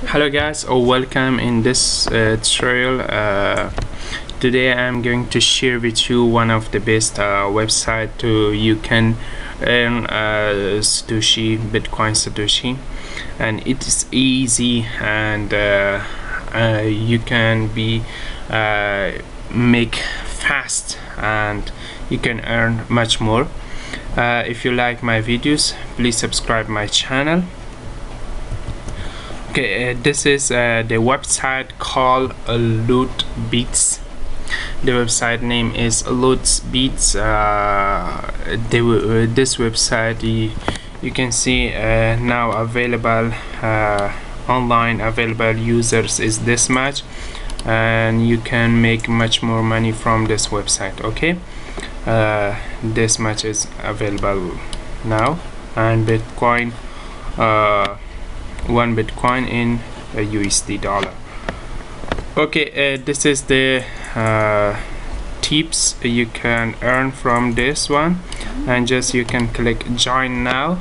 Hello guys, welcome in this tutorial. Today I'm going to share with you one of the best website to you can earn Satoshi, Bitcoin Satoshi, and it is easy, and you can be make fast, and you can earn much more. If you like my videos, please subscribe my channel. Okay, this is the website called LootBits. The website name is LootBits. This website you can see now available online available users is this much, and you can make much more money from this website. Okay, this much is available now, and Bitcoin, 1 Bitcoin in a USD dollar. Okay, this is the tips you can earn from this one, and just you can click join now.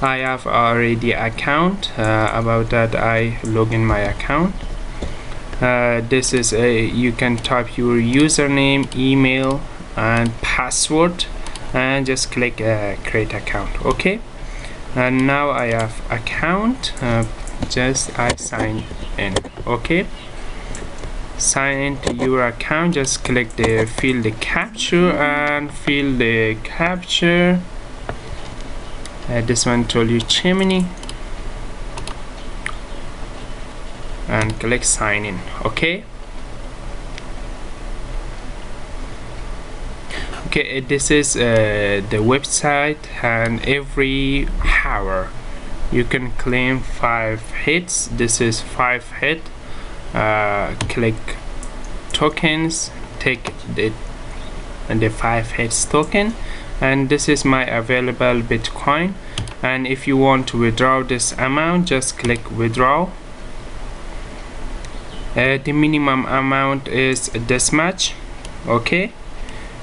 I have already account. About that, I log in my account. This is you can type your username, email and password, and just click create account. Okay, and now I have account. Just I sign in. Okay, sign into your account. Just click the fill the capture and fill the capture. This one told you chimney, and click sign in. Okay, okay, this is the website, and every hour you can claim 5 hits. This is 5 hit. Click tokens, take the 5 hits token, and this is my available Bitcoin. And if you want to withdraw this amount, just click withdraw. The minimum amount is this much. Okay,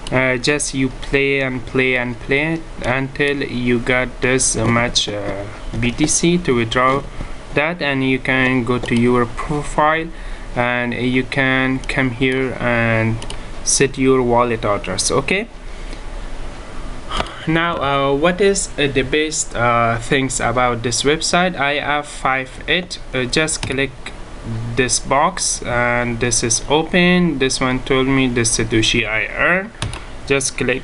just you play and play and play until you got this much BTC to withdraw that, and you can go to your profile, and you can come here and set your wallet address. Okay, now what is the best things about this website? I have 5 it. Just click this box, and this is open. This one told me the Satoshi I earn. Just click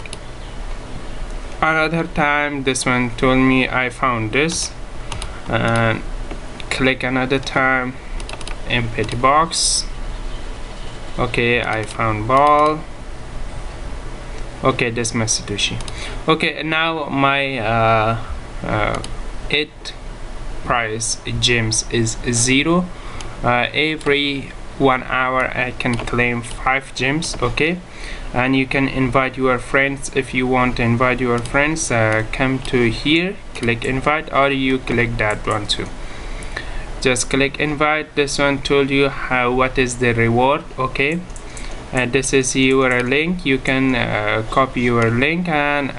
another time. This one told me I found this, and click another time, empty box. Okay, I found ball. Okay, this is my Satoshi. Okay, now my it price gems is 0. Every 1 hour I can claim 5 gems. Okay, and you can invite your friends. If you want to invite your friends, come to here, click invite, or you click that one too. Just click invite. This one told you what is the reward. Okay, this is your link. You can copy your link, and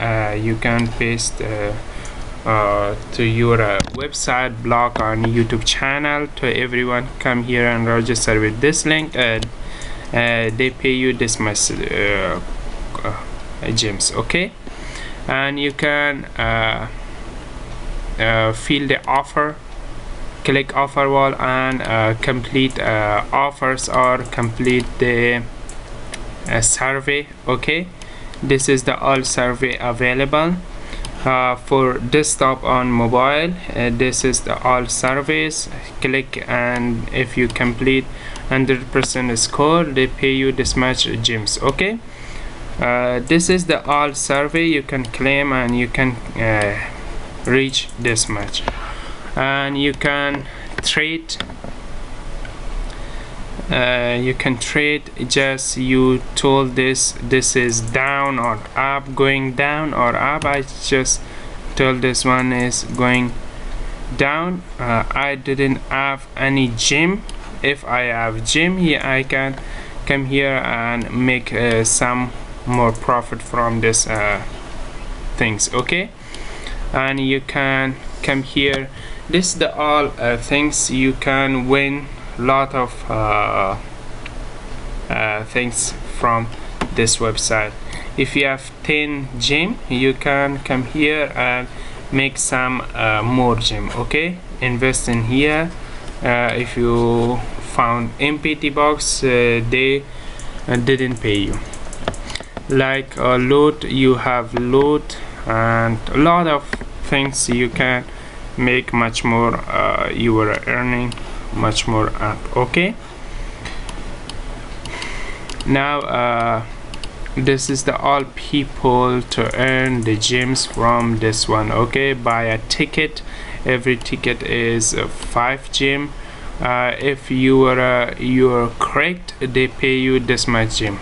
you can paste to your website, blog, on YouTube channel. To everyone, come here and register with this link. They pay you this much gems. Okay, and you can fill the offer. Click offer wall and complete offers, or complete the survey. Okay, this is the all survey available for desktop on mobile. This is the all surveys. Click, and if you complete 100% score, they pay you this much gems. Okay, this is the all survey you can claim, and you can reach this much, and you can trade. Just you told this is down or up, going down or up. I just told this one is going down. I didn't have any gem. If I have gem here, I can come here and make some more profit from this things. Okay, and you can come here, this the all things you can win lot of things from this website. If you have 10 gem, you can come here and make some more gem. Okay, invest in here. If you found empty box, they didn't pay you. Like loot, you have loot and a lot of things you can make much more. You are earning much more up. Okay, now this is the all people to earn the gems from this one. Okay, buy a ticket. Every ticket is 5 gem. If you're correct, they pay you this much gem.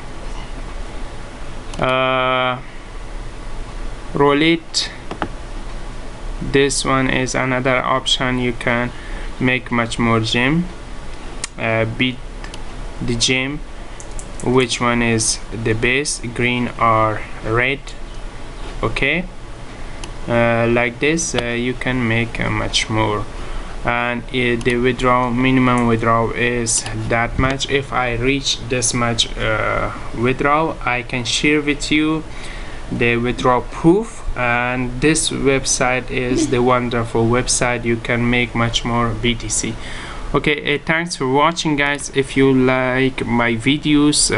Roulette, this one is another option. You can make much more gem. Beat the gem, which one is the best, green or red. Okay, like this you can make much more. And the withdrawal, minimum withdrawal is that much. If I reach this much withdrawal, I can share with you the withdrawal proof. And this website is the wonderful website. You can make much more BTC. Okay, thanks for watching, guys. If you like my videos,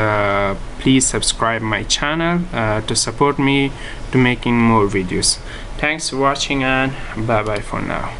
please subscribe my channel to support me to making more videos. Thanks for watching, and bye bye for now.